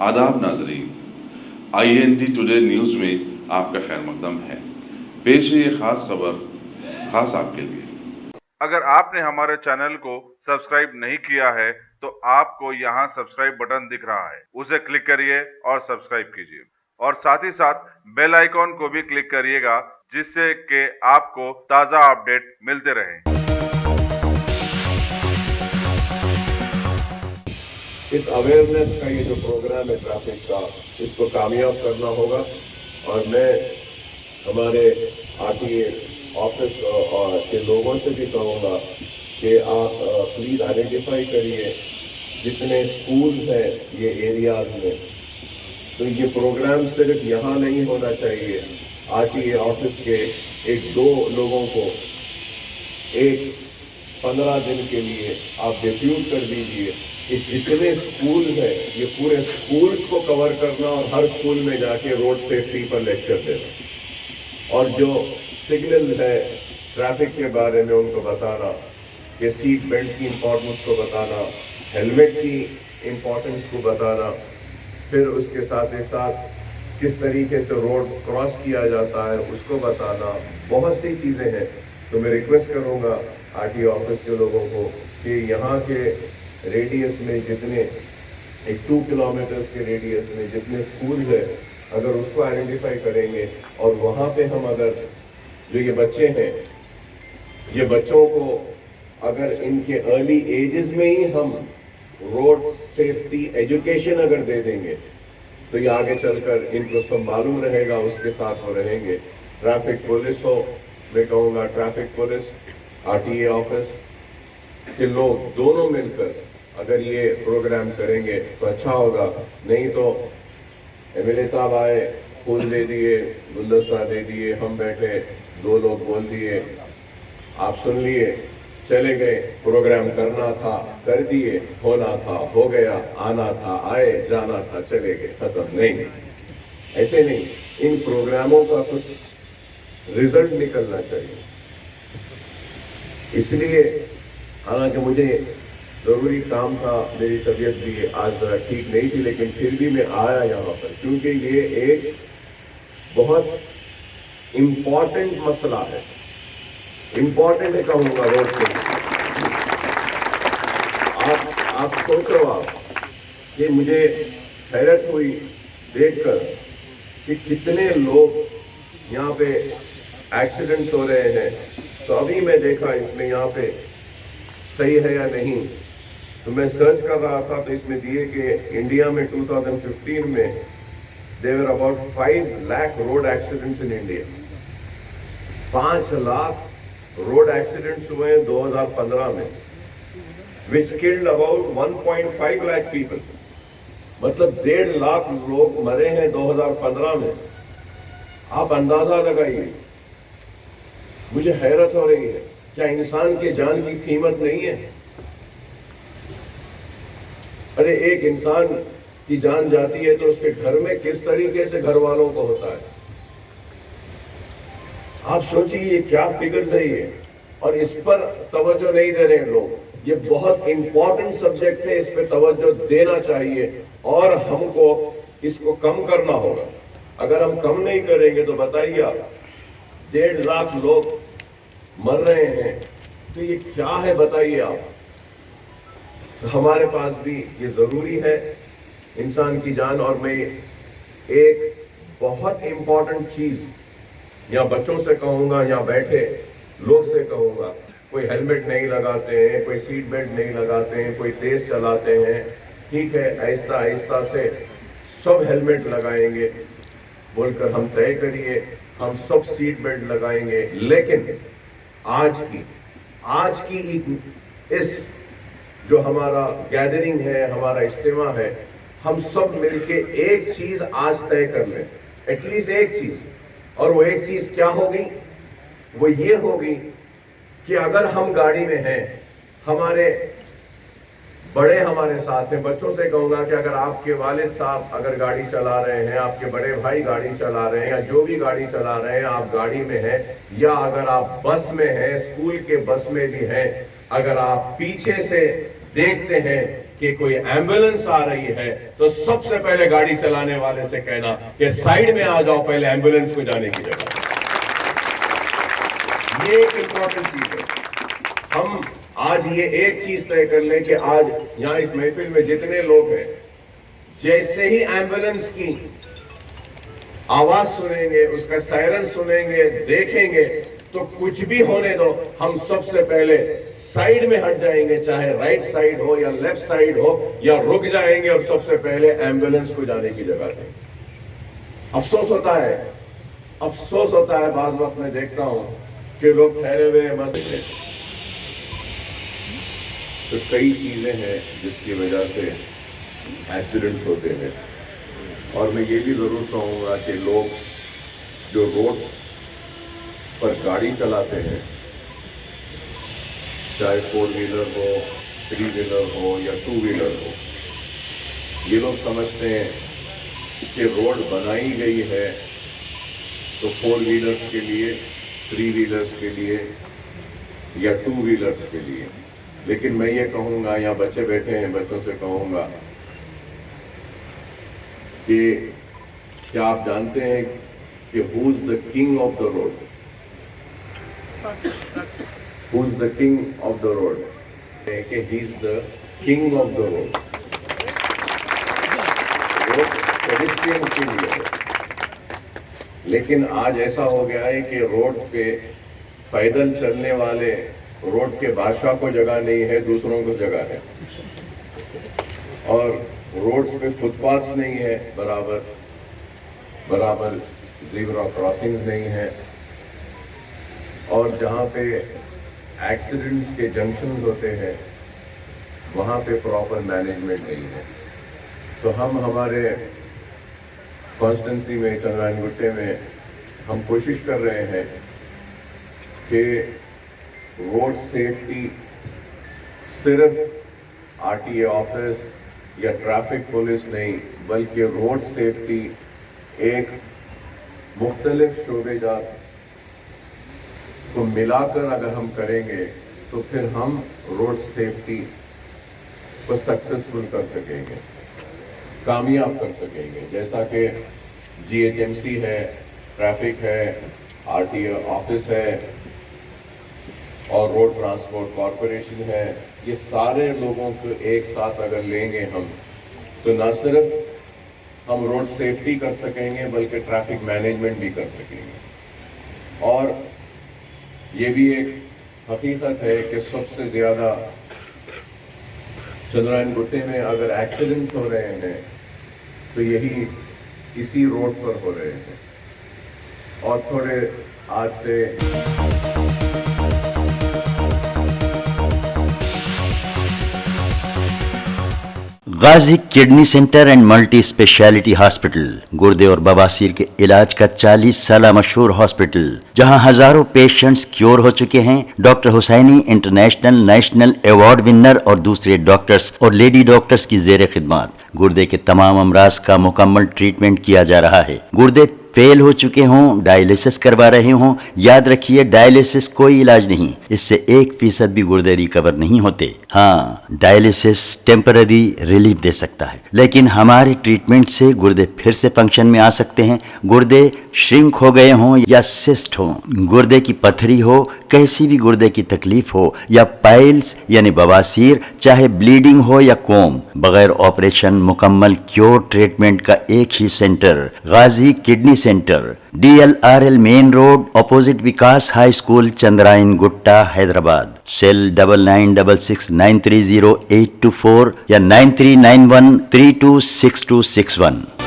आदाब नाजरीन, INT today news में आपका खैर मकदम है। पेश है ये ख़ास खबर ख़ास आपके लिए। अगर आपने हमारे चैनल को सब्सक्राइब नहीं किया है तो आपको यहाँ सब्सक्राइब बटन दिख रहा है, उसे क्लिक करिए और सब्सक्राइब कीजिए और साथ ही साथ बेल आइकॉन को भी क्लिक करिएगा, जिससे कि आपको ताज़ा अपडेट मिलते रहें। इस अवेयरनेस का ये जो प्रोग्राम है ट्रैफिक का, इसको कामयाब करना होगा और मैं हमारे RTA ऑफिस के लोगों से भी कहूँगा कि आप प्लीज़ आइडेंटिफाई करिए जितने स्कूल्स हैं ये एरियाज में। तो ये प्रोग्राम सिर्फ यहाँ नहीं होना चाहिए। RTA ऑफिस के एक दो लोगों को एक 15 दिन के लिए आप डिप्यूट कर दीजिए कि जितने स्कूल हैं ये पूरे स्कूल्स को कवर करना और हर स्कूल में जाके रोड सेफ्टी पर लेक्चर देना और जो सिग्नल है ट्रैफिक के बारे में उनको बताना, कि सीट बेल्ट की इम्पोर्टेंस को बताना, हेलमेट की इम्पोर्टेंस को बताना, फिर उसके साथ ही साथ किस तरीके से रोड क्रॉस किया जाता है उसको बताना। बहुत सी चीज़ें हैं। तो मैं रिक्वेस्ट करूँगा RTA ऑफिस के लोगों को कि यहाँ के रेडियस में जितने एक 2 किलोमीटर्स के रेडियस में जितने स्कूल्स है, अगर उसको आइडेंटिफाई करेंगे और वहाँ पे हम अगर जो ये बच्चे हैं, ये बच्चों को अगर इनके अर्ली एजेस में ही हम रोड सेफ्टी एजुकेशन अगर दे देंगे तो ये आगे चलकर इनको सब मालूम रहेगा, उसके साथ वो रहेंगे। ट्रैफिक पुलिस हो, मैं कहूँगा ट्रैफिक पुलिस, RTA ऑफिस के लोग दोनों मिलकर अगर ये प्रोग्राम करेंगे तो अच्छा होगा। नहीं तो MLA साहब आए, फूल दे दिए, गुलदस्ता दे दिए, हम बैठे, 2 लोग बोल दिए, आप सुन लिए, चले गए। प्रोग्राम करना था कर दिए, होना था हो गया, आना था आए, जाना था चले गए, खत्म। नहीं, ऐसे नहीं। इन प्रोग्रामों का कुछ रिजल्ट निकलना चाहिए। इसलिए हालांकि मुझे ज़रूरी काम था, मेरी तबीयत भी आज ज़रा ठीक नहीं थी, लेकिन फिर भी मैं आया यहाँ पर क्योंकि ये एक बहुत इम्पॉर्टेंट मसला है। इम्पॉर्टेंट है कहूँगा रोड से। आप सोचो कि मुझे हैरत हुई देखकर कि कितने लोग यहाँ पे एक्सीडेंट्स हो रहे हैं। तो अभी मैं देखा इसमें यहाँ पे सही है या नहीं, तो मैं सर्च कर रहा था तो इसमें दिए कि इंडिया में 2015 में there were about 5 lakh road accidents in India. 5 lakh road accidents हुए हैं 2015 में, विच किल्ड अबाउट 1.5 लाख पीपल। मतलब 1.5 लाख लोग मरे हैं 2015 में। आप अंदाजा लगाइए। मुझे हैरत हो रही है, क्या इंसान के जान की कीमत नहीं है? अरे एक इंसान की जान जाती है तो उसके घर में किस तरीके से घर वालों को होता है। आप सोचिए ये क्या फिगर्स है ये, और इस पर तवज्जो नहीं दे रहे हैं लोग। ये बहुत इंपॉर्टेंट सब्जेक्ट है, इस पर तवज्जो देना चाहिए और हमको इसको कम करना होगा। अगर हम कम नहीं करेंगे तो बताइए आप, 1.5 लाख लोग मर रहे हैं तो ये क्या है बताइए आप। तो हमारे पास भी ये ज़रूरी है इंसान की जान। और मैं एक बहुत इम्पॉर्टेंट चीज़ यहाँ बच्चों से कहूँगा, यहाँ बैठे लोग से कहूँगा, कोई हेलमेट नहीं लगाते हैं, कोई सीट बेल्ट नहीं लगाते हैं, कोई तेज़ चलाते हैं। ठीक है, आहिस्ता आहिस्ता से सब हेलमेट लगाएंगे बोलकर हम तय करिए, हम सब सीट बेल्ट लगाएंगे। लेकिन आज की इस जो हमारा गैदरिंग है, हमारा इज्तिमा है, हम सब मिलके एक चीज आज तय कर लें, एटलीस्ट एक चीज। और वो एक चीज क्या होगी? वो ये होगी कि अगर हम गाड़ी में हैं, हमारे बड़े हमारे साथ हैं। बच्चों से कहूंगा कि अगर आपके वालिद साहब अगर गाड़ी चला रहे हैं, आपके बड़े भाई गाड़ी चला रहे हैं, या जो भी गाड़ी चला रहे हैं, आप गाड़ी में हैं, या अगर आप बस में हैं, स्कूल के बस में भी हैं, अगर आप पीछे से देखते हैं کہ کوئی ایمبولینس آ رہی ہے تو سب سے پہلے گاڑی چلانے والے سے کہنا کہ سائیڈ میں آ جاؤ پہلے ایمبولینس کو جانے کی جگہ. یہ ایک امپورٹنٹ چیز ہے. ہم آج یہ ایک چیز طے کر لیں کہ آج یہاں اس محفل میں جتنے لوگ ہیں جیسے ہی ایمبولینس کی آواز سنیں گے, اس کا سائرن سنیں گے, دیکھیں گے تو کچھ بھی ہونے دو, ہم سب سے پہلے سائیڈ میں ہٹ جائیں گے, چاہے رائٹ سائیڈ ہو یا لیفٹ سائیڈ ہو, یا رک جائیں گے اور سب سے پہلے ایمبولینس کو جانے کی جگہ دیں. افسوس ہوتا ہے بعض وقت میں دیکھتا ہوں کہ لوگ ٹھہرے ہوئے مسجد میں, تو کئی چیزیں ہیں جس کی وجہ سے ایکسیڈنٹ ہوتے ہیں. اور میں یہ بھی ضرور کہوں گا کہ لوگ جو روڈ پر گاڑی چلاتے ہیں, چاہے 4 ویلر ہو, 3 ویلر ہو یا 2 ویلر ہو, یہ لوگ سمجھتے ہیں کہ روڈ بنائی گئی ہے تو 4 ویلرز کے لیے, 3 ویلرز کے لیے یا 2 ویلرز کے لیے. لیکن میں یہ کہوں گا, یہاں بچے بیٹھے ہیں, بچوں سے کہوں گا کہ کیا آپ جانتے ہیں کہ who is the king of the road? Who is the king of the road? کہ he is the king of the road. Road pedestrian کے لیے ہے, لیکن آج ایسا ہو گیا ہے کہ روڈ پہ پیدل چلنے والے روڈ کے بادشاہ کو جگہ نہیں ہے, دوسروں کو جگہ ہے. اور روڈز پہ فٹ پاتھ نہیں ہے, برابر زیبرا کراسنگز نہیں ہے, اور جہاں پہ ایکسیڈنٹس کے جنکشنز ہوتے ہیں وہاں پہ پراپر مینجمنٹ نہیں ہے. تو ہم ہمارے کانسٹنسی میں, چندرائن گٹے میں, ہم کوشش کر رہے ہیں کہ روڈ سیفٹی صرف RTA آفس یا ٹریفک پولیس نہیں, بلکہ روڈ سیفٹی ایک مختلف شعبے جات کو ملا کر اگر ہم کریں گے تو پھر ہم روڈ سیفٹی کو سکسیسفل کر سکیں گے, کامیاب کر سکیں گے. جیسا کہ GHMC ہے, ٹریفک ہے, RTA آفس ہے اور روڈ ٹرانسپورٹ کارپوریشن ہے, یہ سارے لوگوں کو ایک ساتھ اگر لیں گے ہم تو نہ صرف ہم روڈ سیفٹی کر سکیں گے بلکہ ٹریفک مینجمنٹ بھی کر سکیں گے. اور یہ بھی ایک حقیقت ہے کہ سب سے زیادہ چندرائن گٹے میں اگر ایکسیڈنٹس ہو رہے ہیں تو یہی اسی روڈ پر ہو رہے ہیں. اور تھوڑے آج سے Ghazi kidney centre and multi speciality hospital گردے اور بواسیر کے علاج کا 40 سالہ مشہور ہاسپٹل, جہاں ہزاروں پیشنٹس کیور ہو چکے ہیں. ڈاکٹر حسینی انٹرنیشنل نیشنل ایوارڈ ونر اور دوسرے ڈاکٹرز اور لیڈی ڈاکٹرز کی زیر خدمات گردے کے تمام امراض کا مکمل ٹریٹمنٹ کیا جا رہا ہے. گردے فیل ہو چکے ہوں, ڈائلسس کروا رہے ہوں, یاد رکھیے ڈائلسس کوئی علاج نہیں, اس سے 1% بھی گردے ریکور نہیں ہوتے. ہاں, ڈائلسس ٹیمپرری ریلیف دے سکتا ہے, لیکن ہمارے ٹریٹمنٹ سے گردے پھر سے فنکشن میں آ سکتے ہیں. گردے شرنک ہو گئے ہوں یا سسٹ ہوں, گردے کی پتھری ہو, کیسی بھی گردے کی تکلیف ہو, یا پائلز یعنی بواسیر, چاہے بلیڈنگ ہو یا کوم, بغیر آپریشن مکمل کیور ٹریٹمنٹ کا ایک ہی centre Ghazi kidney centre, DLRL main road opposite Vikas high school, Chandrayangutta, Hyderabad. Cell 9966930824 یا 9391326261.